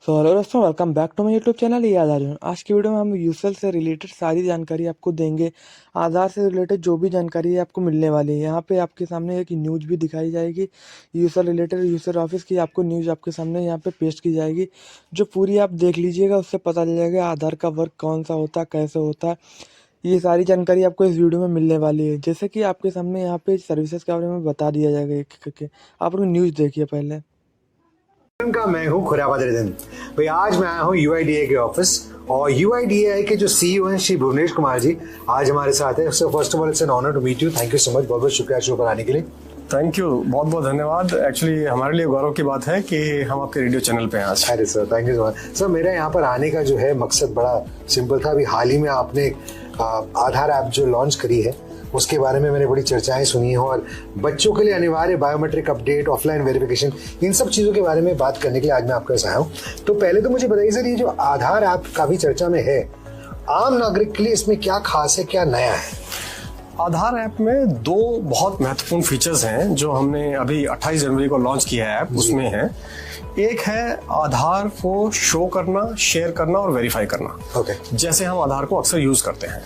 सो hello दोस्तों, welcome back to my YouTube channel याद आ रही हूँ। आज की वीडियो में हम यूसल से रिलेटेड सारी जानकारी आपको देंगे। आधार से रिलेटेड जो भी जानकारी है आपको मिलने वाली है। यहाँ पे आपके सामने एक न्यूज़ भी दिखाई जाएगी यूसल रिलेटेड। यूसल ऑफिस की आपको न्यूज़ आपके सामने यहाँ पे पेस्ट की जाएगी, जो पूरी आप देख लीजिएगा। उससे पता चल जाएगा आधार का वर्क कौन सा होता है, कैसे होता है। ये सारी जानकारी आपको इस वीडियो में मिलने वाली है। जैसे कि आपके सामने यहाँ पे सर्विसेज के बारे में बता दिया जाएगा एक एक करके। आप लोग न्यूज़ देखिए पहले। का मैं हूं खुराबाद रिदन भाई। आज मैं आया हूं यूआईडीएआई के ऑफिस और यूआईडीएआई के जो सीईओ हैं श्री भुवनेश कुमार जी आज हमारे साथ हैं। So first of all it's an honour to meet you. Thank you so much, बहुत बहुत शुक्रिया शो पर आने के लिए। थैंक यू, बहुत बहुत धन्यवाद। एक्चुअली हमारे लिए गौरव की बात है कि हम आपके रेडियो चैनल पे हैं आज। अरे sir, thank you so much. Sir, मेरा यहाँ पर आने का जो है मकसद बड़ा सिंपल था। अभी हाल ही में आपने आधार ऐप जो लॉन्च करी है उसके बारे में मैंने बड़ी चर्चाएं सुनी हैं और बच्चों के लिए अनिवार्य बायोमेट्रिक अपडेट, ऑफलाइन वेरिफिकेशन, इन सब चीज़ों के बारे में बात करने के लिए आज मैं आपके पास आया हूँ। तो पहले तो मुझे बताइए सर, ये जो आधार ऐप काफ़ी चर्चा में है, आम नागरिक के लिए इसमें क्या खास है, क्या नया है? आधार ऐप में दो बहुत महत्वपूर्ण फीचर्स हैं जो हमने अभी 28 जनवरी को लॉन्च किया है ऐप। उसमें है, एक है आधार को शो करना, शेयर करना और वेरीफाई करना। ओके। जैसे हम आधार को अक्सर यूज करते हैं।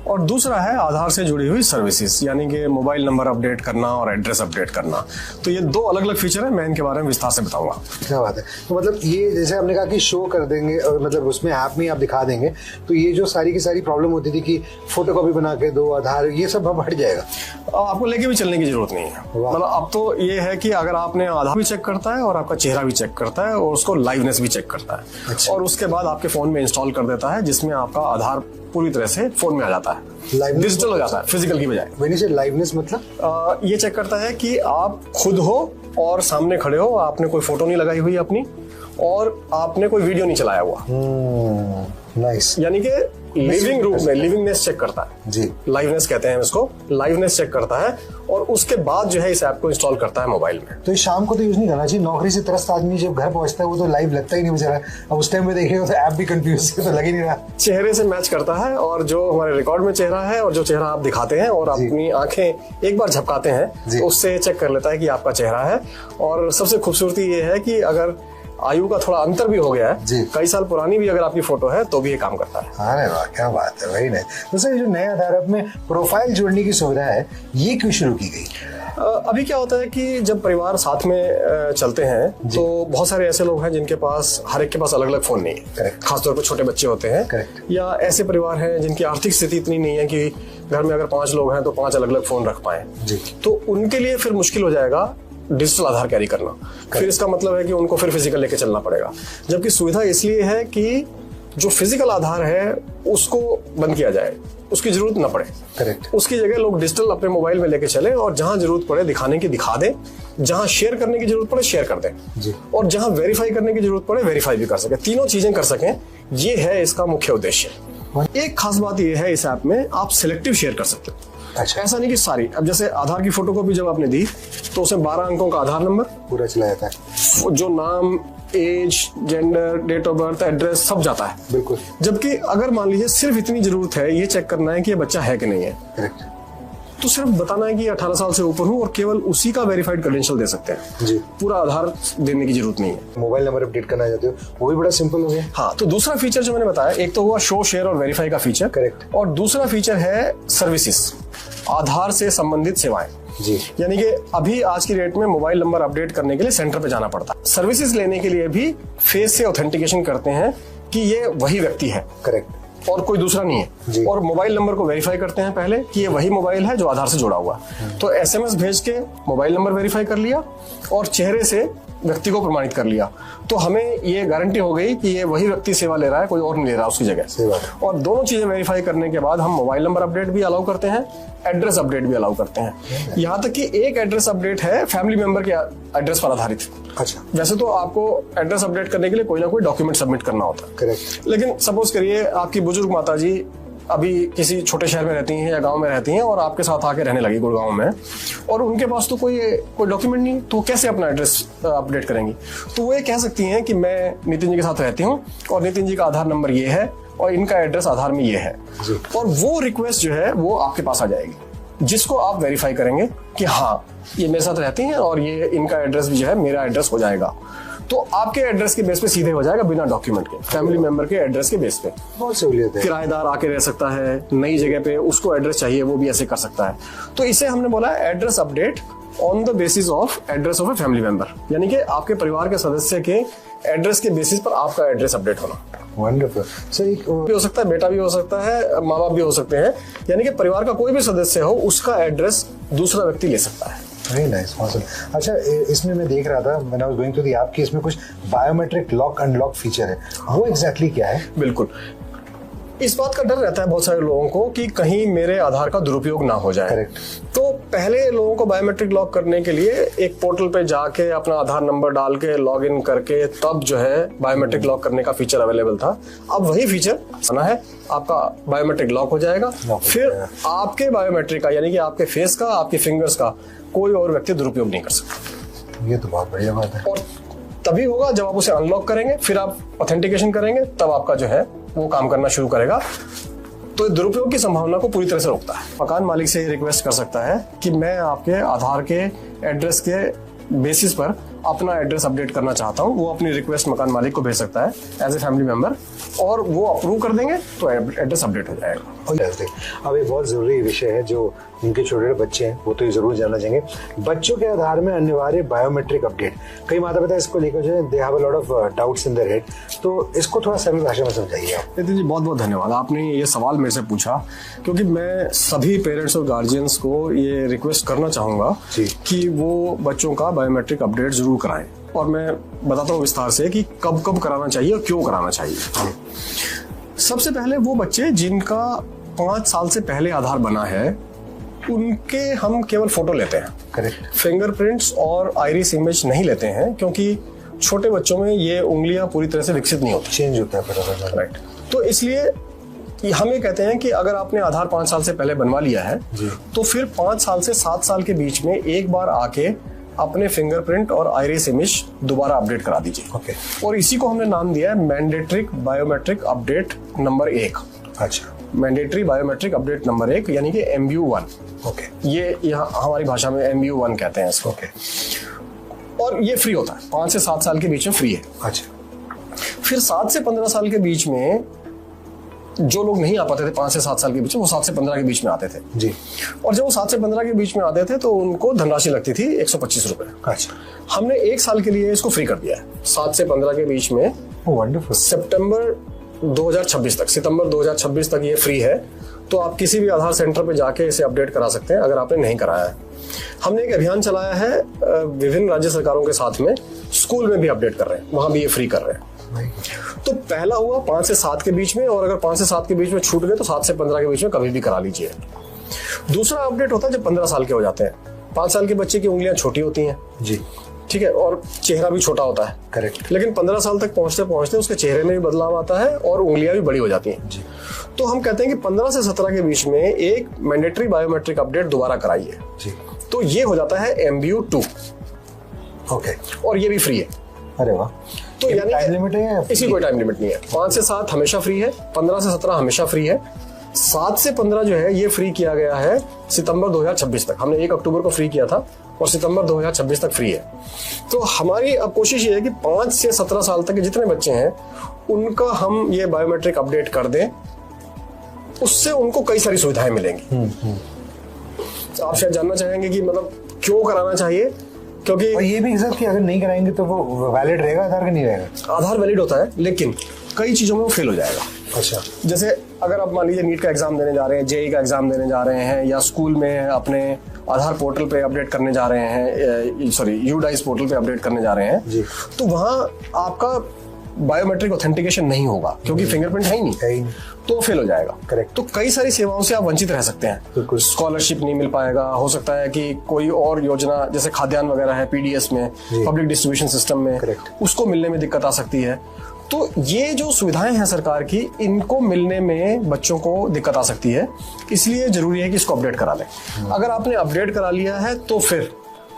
और दूसरा है आधार से जुड़ी हुई सर्विसेज, यानी कि मोबाइल नंबर अपडेट करना और एड्रेस अपडेट करना। तो ये दो अलग अलग फीचर है, मैं इनके बारे में विस्तार से बताऊंगा। क्या बात है। तो मतलब ये जैसे आपने कहा कि शो कर देंगे, मतलब उसमें ऐप में आप दिखा देंगे, तो ये जो सारी की सारी प्रॉब्लम होती थी कि फोटोकॉपी बना के दो आधार, ये सब अब हट जाएगा। आपको लेके भी चलने की जरूरत नहीं है। मतलब अब तो ये है कि अगर आपने आधार भी चेक करता है और आपका चेहरा भी चेक करता है और उसको लाइवनेस भी चेक करता है। अच्छा। और उसके बाद आपके फोन में इंस्टॉल कर देता है, जिसमें आपका आधार पूरी तरह से फोन में आ जाता है, डिजिटल हो जाता है फिजिकल की बजाय। व्हेन यू से लाइवनेस मतलब ये चेक करता है कि आप खुद हो और सामने खड़े हो, आपने कोई फोटो नहीं लगाई हुई अपनी और आपने कोई वीडियो नहीं चलाया हुआ। नाइस। यानी कि लिविंग रूप में लिविंगनेस चेक करता है जी, लाइवनेस कहते हैं इसको। लाइवनेस चेक करता है और उसके बाद जो है इस ऐप को इंस्टॉल करता है मोबाइल में। तो शाम को तो यूज नहीं करना चाहिए। नौकरी से त्रस्त आदमी जब घर पहुंचता है वो तो लाइव लगता ही नहीं बेचारा। अब उस टाइम में देखेगा तो ऐप भी कंफ्यूज तो लग ही नहीं रहा। चेहरे से मैच करता है और जो हमारे रिकॉर्ड में चेहरा है और जो चेहरा आप दिखाते हैं और अपनी आंखें एक बार झपकाते हैं तो उससे चेक कर लेता है कि आपका चेहरा है। और सबसे खूबसूरती ये है कि अगर आयु का थोड़ा अंतर भी हो गया है, कई साल पुरानी भी अगर आपकी फोटो है तो भी ये काम करता है। अरे वाह, क्या बात है, वेरी नाइस। तो सर, जो नया आधार ऐप में प्रोफाइल जोड़ने की सुविधा है, ये क्यों शुरू की गई? अभी क्या होता है कि जब परिवार साथ में चलते हैं तो बहुत सारे ऐसे लोग हैं जिनके पास, हर एक के पास अलग अलग फोन नहीं है। खासतौर पर छोटे बच्चे होते हैं या ऐसे परिवार हैं जिनकी आर्थिक स्थिति इतनी नहीं है कि घर में अगर 5 लोग हैं तो 5 अलग अलग फोन रख पाए। तो उनके लिए फिर मुश्किल हो जाएगा डिजिटल आधार कैरी करना। फिर इसका मतलब है कि उनको फिर फिजिकल लेके चलना पड़ेगा। जबकि सुविधा इसलिए है कि जो फिजिकल आधार है उसको बंद किया जाए, उसकी जरूरत ना पड़े। करेक्ट। उसकी जगह लोग डिजिटल अपने मोबाइल में लेके चले और जहां जरूरत पड़े दिखाने की दिखा दें, जहां शेयर करने की जरूरत पड़े शेयर कर दें जी। और जहां वेरीफाई करने की जरूरत पड़े वेरीफाई भी कर सके। तीनों चीजें कर सकें, ये है इसका मुख्य उद्देश्य। एक खास बात यह है, इस ऐप में आप सिलेक्टिव शेयर कर सकते हो। अच्छा। ऐसा नहीं कि सारी। अब जैसे आधार की फोटोकॉपी जब आपने दी तो उसमें 12 अंकों का आधार नंबर पूरा चला जाता है, जो नाम, age, gender, date of birth, address सब जाता है। बिल्कुल। जबकि अगर मान लीजिए सिर्फ इतनी जरूरत है ये चेक करना है कि ये बच्चा है कि नहीं है, करेक्ट, तो सिर्फ बताना है कि 18 साल से ऊपर हूं और केवल उसी का वेरीफाइड क्रेडेंशियल दे सकते हैं जी। पूरा आधार देने की जरूरत नहीं है। मोबाइल नंबर अपडेट करना चाहते हो वो भी बड़ा सिंपल हो गया। हाँ, तो दूसरा फीचर जो मैंने बताया, एक तो हुआ शो, शेयर और वेरीफाई का फीचर। करेक्ट। और दूसरा फीचर है सर्विसेज, आधार से संबंधित सेवाएं जी। यानी कि अभी आज की डेट में मोबाइल नंबर अपडेट करने के लिए सेंटर पे जाना पड़ता है। सर्विसेज लेने के लिए भी फेस से ऑथेंटिकेशन करते हैं कि ये वही व्यक्ति है, करेक्ट, और कोई दूसरा नहीं है। और मोबाइल नंबर को वेरीफाई करते हैं पहले कि ये वही मोबाइल है जो आधार से जुड़ा हुआ है। तो एसएमएस भेज के मोबाइल नंबर वेरीफाई कर लिया और चेहरे से व्यक्ति को प्रमाणित कर लिया, तो हमें ये गारंटी हो गई कि ये वही व्यक्ति सेवा ले रहा है, कोई और नहीं ले रहा उसकी जगह। और दोनों चीजें वेरीफाई करने के बाद हम मोबाइल नंबर अपडेट भी अलाउ करते हैं, एड्रेस अपडेट भी अलाउ करते हैं। यहाँ तक कि एक एड्रेस अपडेट है फैमिली मेंबर के एड्रेस पर आधारित। अच्छा। वैसे तो आपको एड्रेस अपडेट करने के लिए कोई ना कोई डॉक्यूमेंट सबमिट करना होता है। करेक्ट। लेकिन सपोज करिए आपकी बुजुर्ग माता जी अभी किसी छोटे शहर में रहती हैं या गांव में रहती हैं और आपके साथ आके रहने लगी गुड़गांव में, और उनके पास तो कोई डॉक्यूमेंट नहीं, तो कैसे अपना एड्रेस अपडेट करेंगी? तो वो ये कह सकती हैं कि मैं नितिन जी के साथ रहती हूँ और नितिन जी का आधार नंबर ये है और इनका एड्रेस आधार में ये है, और वो रिक्वेस्ट जो है वो आपके पास आ जाएगी, जिसको आप वेरीफाई करेंगे कि हाँ ये मेरे साथ रहती हैं और ये इनका एड्रेस भी जो है मेरा एड्रेस हो जाएगा। तो आपके एड्रेस के बेस पे सीधे हो जाएगा, बिना डॉक्यूमेंट के, फैमिली मेंबर के एड्रेस के बेस पे। बहुत सहूलियत है। किराएदार आके रह सकता है, नई जगह पे उसको एड्रेस चाहिए, वो भी ऐसे कर सकता है। तो इसे हमने बोला address update on the basis of address of a family member, यानी कि आपके परिवार के सदस्य के एड्रेस के बेसिस पर आपका एड्रेस अपडेट होना। वंडरफुल। सो एक भी हो सकता है, बेटा भी हो सकता है, माँ बाप भी हो सकते हैं, यानी कि परिवार का कोई भी सदस्य हो उसका एड्रेस दूसरा व्यक्ति ले सकता है। Very nice, awesome. अच्छा, इसमें मैं देख रहा था, when I was going to the app, कि इसमें कुछ बायोमेट्रिक लॉक अनलॉक फीचर है, वो एग्जैक्टली क्या है? बिल्कुल, इस बात का डर रहता है बहुत सारे लोगों को कि कहीं मेरे आधार का दुरुपयोग ना हो जाए। करेक्ट। तो पहले लोगों को बायोमेट्रिक लॉक करने के लिए एक पोर्टल पे जाके अपना आधार नंबर डाल के लॉग इन करके तब जो है बायोमेट्रिक लॉक करने का फीचर अवेलेबल था। अब वही फीचर आना है, आपका बायोमेट्रिक लॉक हो जाएगा, फिर आपके बायोमेट्रिक का, यानी कि आपके फेस का, आपके फिंगर्स का कोई और व्यक्ति दुरुपयोग नहीं कर सकता। ये तो बहुत बढ़िया बात है। और तभी होगा जब आप उसे अनलॉक करेंगे, फिर आप ऑथेंटिकेशन करेंगे, तब आपका जो है वो काम करना शुरू करेगा। तो दुरुपयोग की संभावना को पूरी तरह से रोकता है। मकान मालिक से रिक्वेस्ट कर सकता है कि मैं आपके आधार के एड्रेस के बेसिस पर अपना एड्रेस अपडेट करना चाहता हूं। वो अपनी रिक्वेस्ट मकान मालिक को भेज सकता है एज ए फैमिली मेंबर, और वो अप्रूव कर देंगे तो एड्रेस अपडेट हो जाएगा। अब एक बहुत जरूरी विषय है जो जिनके छोटे बच्चे हैं वो तो ये जरूर जानना चाहेंगे, बच्चों के आधार में अनिवार्य बायोमेट्रिक अपडेट। कई माता पिता इसको लेकर जो है they have a lot of doubts in their head, तो इसको थोड़ा सरल भाषा में समझाइए आप। नितिन जी, बहुत बहुत धन्यवाद, आपने ये सवाल मेरे से पूछा, क्योंकि मैं सभी पेरेंट्स और गार्जियंस को ये रिक्वेस्ट करना चाहूंगा कि वो बच्चों का बायोमेट्रिक अपडेट जरूर कराएं। और मैं बताता हूँ विस्तार से कि कब कब कराना चाहिए और क्यों कराना चाहिए। सबसे पहले वो बच्चे जिनका 5 साल से पहले आधार बना है, उनके हम केवल फोटो लेते हैं। करेक्ट। फिंगरप्रिंट्स और आइरिस इमेज नहीं लेते हैं, क्योंकि छोटे बच्चों में ये उंगलियां पूरी तरह से विकसित नहीं होती, चेंज होता है। राइट। तो इसलिए हम ये कहते हैं कि अगर आपने आधार 5 साल से पहले बनवा लिया है तो फिर 5 साल से 7 साल के बीच में एक बार आके अपने फिंगरप्रिंट और आइरिस इमेज दोबारा अपडेट करा दीजिए। ओके। और इसी को हमने नाम दिया है मैंडेटरी बायोमेट्रिक अपडेट नंबर 1। अच्छा। मैंडेटरी बायोमेट्रिक अपडेट नंबर 1, यानी कि MBU1। ओके। ये यहाँ हमारी भाषा में MBU1 कहते हैं इसको। ओके। और ये फ्री होता है, 5 से 7 साल के बीच में फ्री है। अच्छा। फिर 7 से 15 साल के बीच में जो लोग नहीं आ पाते थे 5 से 7 साल के बीच में, वो 7 से 15 के बीच में आते थे जी। और जब वो 7 से 15 के बीच में आते थे तो उनको धनराशि लगती थी 125 रुपए। अच्छा। हमने 1 साल के लिए इसको फ्री कर दिया है। 7 से 15 के बीच में वंडरफुल। सितंबर 2026 तक ये फ्री है। तो आप किसी भी आधार सेंटर पे जाके इसे अपडेट करा सकते हैं अगर आपने नहीं कराया है। हमने एक अभियान चलाया है विभिन्न राज्य सरकारों के साथ में, स्कूल में भी अपडेट कर रहे हैं, वहां भी ये फ्री कर रहे हैं। तो पहला हुआ 5 से 7 के बीच में, और अगर 5 से 7 के बीच में छूट गए तो 7 से 15 के बीच में कभी भी करा लीजिए। दूसरा अपडेट होता है जब 15 साल के हो जाते हैं। 5 साल के बच्चे की उंगलियां छोटी होती हैं जी, ठीक है, और चेहरा भी छोटा होता है। करेक्ट। लेकिन 15 साल तक पहुंचते पहुंचते उसके चेहरे में भी बदलाव आता है और उंगलियां भी बड़ी हो जाती हैं जी। तो हम कहते हैं कि 15 से 17 के बीच में एक मैंडेटरी बायोमेट्रिक अपडेट दोबारा कराइए जी। तो ये हो जाता है MBU2। ओके। और ये भी फ्री है। अरे वाह। तो यानी टाइम लिमिट है? इसी कोई टाइम लिमिट नहीं है। 5 से 7 हमेशा फ्री है, 15 से 17 हमेशा फ्री है, 7 से 15 जो है ये फ्री किया गया है सितंबर 2026 तक। हमने 1 अक्टूबर को फ्री किया था और सितंबर 2026 तक फ्री है। तो हमारी अब कोशिश ये है कि 5 से 17 साल तक के जितने बच्चे हैं उनका हम ये बायोमेट्रिक अपडेट कर दें, उससे उनको कई सारी सुविधाएं मिलेंगी। आप शायद जानना चाहेंगे कि मतलब क्यों कराना चाहिए, क्योंकि और ये भी सर कि अगर नहीं कराएंगे तो वो वैलिड रहेगा आधार का, नहीं रहेगा? आधार वैलिड होता है लेकिन कई चीजों में वो फेल हो जाएगा। अच्छा। जैसे अगर आप मान लीजिए नीट का एग्जाम देने जा रहे हैं, JEE का एग्जाम देने जा रहे हैं, या स्कूल में अपने आधार पोर्टल पे अपडेट करने जा रहे हैं, सॉरी UDICE पोर्टल पे अपडेट करने जा रहे हैं जी। तो वहां आपका बायोमेट्रिक ऑथेंटिकेशन नहीं होगा क्योंकि फिंगरप्रिंट है ही नहीं, तो फेल हो जाएगा। करेक्ट। तो कई सारी सेवाओं से आप वंचित रह सकते हैं। बिल्कुल। स्कॉलरशिप नहीं मिल पाएगा, हो सकता है कि कोई और योजना जैसे खाद्यान्न वगैरह है PDS में, पब्लिक डिस्ट्रीब्यूशन सिस्टम में, उसको मिलने में दिक्कत आ सकती है। तो ये जो सुविधाएं हैं सरकार की, इनको मिलने में बच्चों को दिक्कत आ सकती है, इसलिए जरूरी है कि इसको अपडेट करा लें। अगर आपने अपडेट करा लिया है तो फिर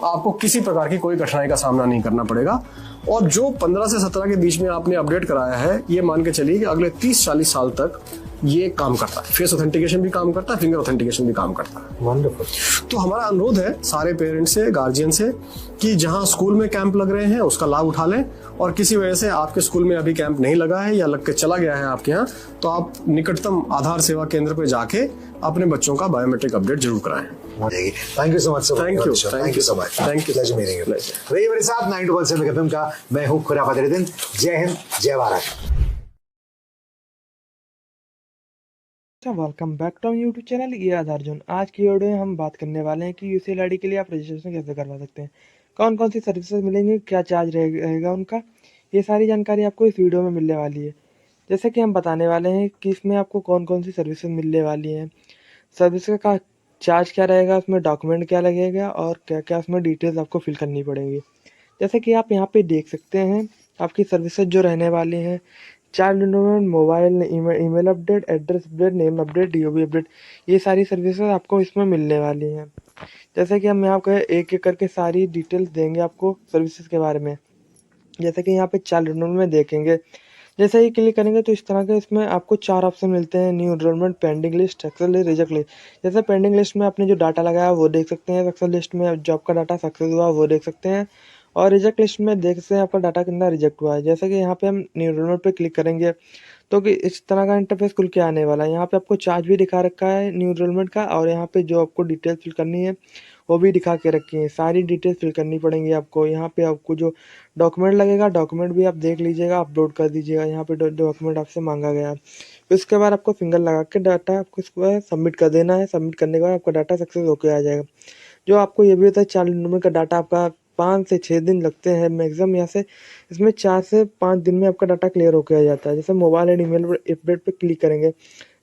आपको किसी प्रकार की कोई कठिनाई का सामना नहीं करना पड़ेगा। और जो 15 से 17 के बीच में आपने अपडेट कराया है, ये मान के चलिए कि अगले 30-40 साल तक ये काम करता है, फेस ऑथेंटिकेशन भी काम करता है, फिंगर ऑथेंटिकेशन भी काम करता है। वंडरफुल। तो हमारा अनुरोध है सारे पेरेंट्स से, गार्जियन से, कि जहां स्कूल में कैंप लग रहे हैं उसका लाभ उठा लें, और किसी वजह से आपके स्कूल में अभी कैंप नहीं लगा है या लग के चला गया है आपके यहाँ, तो आप निकटतम आधार सेवा केंद्र पर जाके अपने बच्चों का बायोमेट्रिक अपडेट जरूर कराएं। Thank you so much sir. Thank you so much. Thank you. Pleasure meeting you. रही मेरे साथ 9 to 1 कदम का, मैं हूँ खुरा फदरुद्दीन। जय हिंद, जय भारत। Welcome back to YouTube channel ये आधार जोन। आज की वीडियो में हम बात करने वाले हैं कि यूसीएल आईडी के लिए आप रजिस्ट्रेशन कैसे करवा सकते हैं, कौन कौन सी सर्विसेज मिलेंगी, क्या चार्ज रहेगा उनका, ये सारी जानकारी आपको इस वीडियो में मिलने वाली है। जैसे कि हम बताने वाले हैं कि इसमें आपको कौन कौन सी सर्विसेज मिलने वाली हैं, सर्विस का चार्ज क्या रहेगा, उसमें डॉक्यूमेंट क्या लगेगा और क्या क्या उसमें डिटेल्स आपको फिल करनी पड़ेंगी। जैसे कि आप यहाँ पे देख सकते हैं आपकी सर्विसेज जो रहने वाली हैं, child enrolment, mobile email update, address update, name update, DOB update, ये सारी सर्विसेज आपको इसमें मिलने वाली हैं। जैसे कि हम यहाँ पे एक एक करके सारी डिटेल्स देंगे आपको सर्विसेज के बारे में। जैसे कि यहाँ पे चाइल्ड एनरोलमेंट में देखेंगे, जैसे ही क्लिक करेंगे तो इस तरह के इसमें आपको 4 ऑप्शन मिलते हैं, new enrolment, pending list, success list, reject list. जैसे पेंडिंग लिस्ट में आपने जो डाटा लगाया वो देख सकते हैं, सक्सेस लिस्ट में जॉब का डाटा सक्सेस हुआ वो देख सकते हैं, और रिजेक्ट लिस्ट में देख सकते हैं आपका डाटा कितना रिजेक्ट हुआ है। जैसे कि यहाँ पे हम न्यू एनरोलमेंट पे क्लिक करेंगे तो कि इस तरह का इंटरफेस खुल के आने वाला है। यहाँ पे आपको चार्ज भी दिखा रखा है न्यू एनरोलमेंट का, और यहाँ पे जो आपको डिटेल्स फिल करनी है वो भी दिखा के रखी है। सारी डिटेल्स फिल करनी पड़ेंगी आपको। यहाँ पे आपको जो डॉक्यूमेंट लगेगा, डॉक्यूमेंट भी आप देख लीजिएगा, अपलोड कर दीजिएगा। यहाँ पे डॉक्यूमेंट आपसे मांगा गया है। फिर उसके बाद आपको फिंगर लगा के डाटा आपको इसको सबमिट कर देना है। सबमिट करने के बाद आपका डाटा सक्सेस होकर आ जाएगा। जो आपको ये भी होता है, चाइल्ड एनरोलमेंट का डाटा आपका 5 से 6 दिन लगते हैं मैक्सिमम। यहाँ से इसमें 4 से 5 दिन में आपका डाटा क्लियर होकर आ जाता है। जैसे मोबाइल एंड ईमेल अपडेट पे क्लिक करेंगे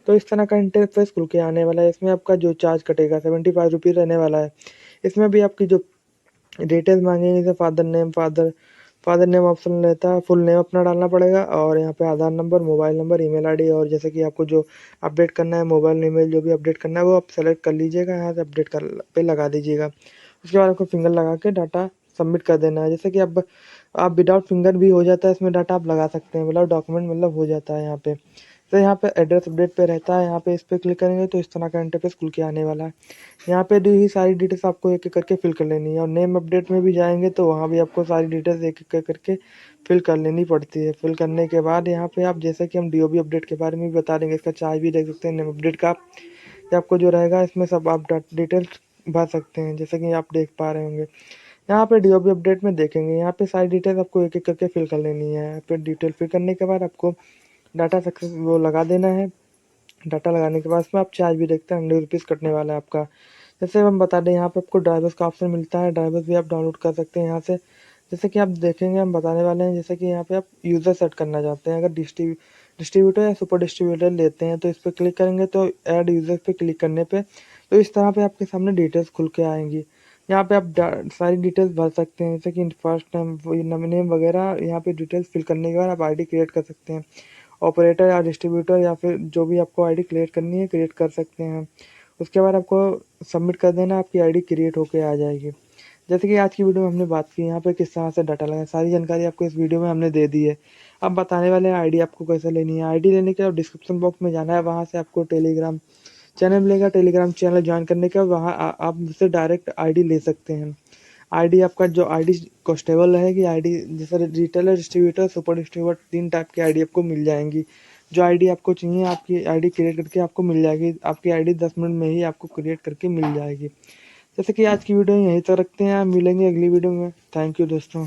तो इस तरह का इंटरफेस खुल के आने वाला है। इसमें आपका जो चार्ज कटेगा 75 रुपीज़ रहने वाला है। इसमें भी आपकी जो डिटेल्स मांगेंगे, जैसे फादर नेम ऑप्शन रहता है, फुल नेम अपना डालना पड़ेगा, और यहाँ पे Aadhaar number, mobile number, email ID, और जैसे कि आपको जो अपडेट करना है मोबाइल ईमेल जो भी अपडेट करना है वो आप सेलेक्ट कर लीजिएगा, यहाँ से अपडेट कर पे लगा दीजिएगा। उसके बाद आपको फिंगर लगा के डाटा सबमिट कर देना है। जैसे कि अब आप विदाउट फिंगर भी हो जाता है इसमें डाटा आप लगा सकते हैं, विदाउट डॉक्यूमेंट मतलब हो जाता है यहाँ पे। तो यहाँ पे एड्रेस अपडेट पे रहता है, यहाँ पे इस पर क्लिक करेंगे तो इस तरह का इंटरफेस खुल के आने वाला है। यहाँ पे दी हुई सारी डिटेल्स आपको एक एक करके फिल कर लेनी है, और नेम अपडेट में भी जाएंगे तो वहाँ भी आपको सारी डिटेल्स एक एक करके फिल कर लेनी पड़ती है। फिल करने के बाद यहाँ पे आप, जैसे कि हम डीओबी अपडेट के बारे में भी बता देंगे, इसका चार्ज भी देख सकते हैं। नेम अपडेट का ये आपको जो रहेगा इसमें सब आप डिटेल्स भर सकते हैं, जैसे कि आप देख पा रहे होंगे। यहाँ पे डीओबी अपडेट में देखेंगे, यहाँ पे सारी डिटेल्स आपको एक एक करके फिल कर लेनी है। यहाँ पे डिटेल फिल करने के बाद आपको डाटा सक्सेस वो लगा देना है। डाटा लगाने के बाद इसमें आप चार्ज भी देखते हैं, 100 रुपीज़ कटने वाला है आपका। जैसे हम बता दें, यहाँ पे आपको ड्राइवर्स का ऑप्शन मिलता है, ड्राइवर्स भी आप डाउनलोड कर सकते हैं यहाँ से। जैसे कि आप देखेंगे, हम बताने वाले हैं, जैसे कि यहाँ पे आप यूज़र सेट करना चाहते हैं, अगर डिस्ट्रीब्यूटर या सुपर डिस्ट्रीब्यूटर लेते हैं तो इस पर क्लिक करेंगे तो ऐड यूज़र पे क्लिक करने पे तो इस तरह पे आपके सामने डिटेल्स खुल के आएंगी। यहाँ पे आप सारी डिटेल्स भर सकते हैं, जैसे कि फर्स्ट नेम वगैरह। यहाँ पे डिटेल्स फिल करने के बाद आप आईडी क्रिएट कर सकते हैं। ऑपरेटर या डिस्ट्रीब्यूटर या फिर जो भी आपको आईडी क्रिएट करनी है क्रिएट कर सकते हैं। उसके बाद आपको सबमिट कर देना, आपकी आईडी क्रिएट होके आ जाएगी। जैसे कि आज की वीडियो में हमने बात की यहाँ पे किस तरह से डाटा लगाए, सारी जानकारी आपको इस वीडियो में हमने दे दी है। अब बताने वाले हैं आईडी आपको कैसे लेनी है। आईडी लेने के बाद डिस्क्रिप्शन बॉक्स में जाना है, वहाँ से आपको टेलीग्राम चैनल मिलेगा। टेलीग्राम चैनल ज्वाइन करने के बाद वहाँ आप मुझसे डायरेक्ट आईडी ले सकते हैं। आईडी आपका जो आईडी कॉन्स्टेबल रहेगी, आईडी जैसे retailer, distributor, super distributor, 3 type की आईडी आपको मिल जाएंगी। जो आईडी आपको चाहिए आपकी आईडी क्रिएट करके आपको मिल जाएगी। आपकी आईडी 10 मिनट में ही आपको क्रिएट करके मिल जाएगी। जैसे कि आज की वीडियो यहीं तक रखते हैं, मिलेंगे अगली वीडियो में। थैंक यू दोस्तों।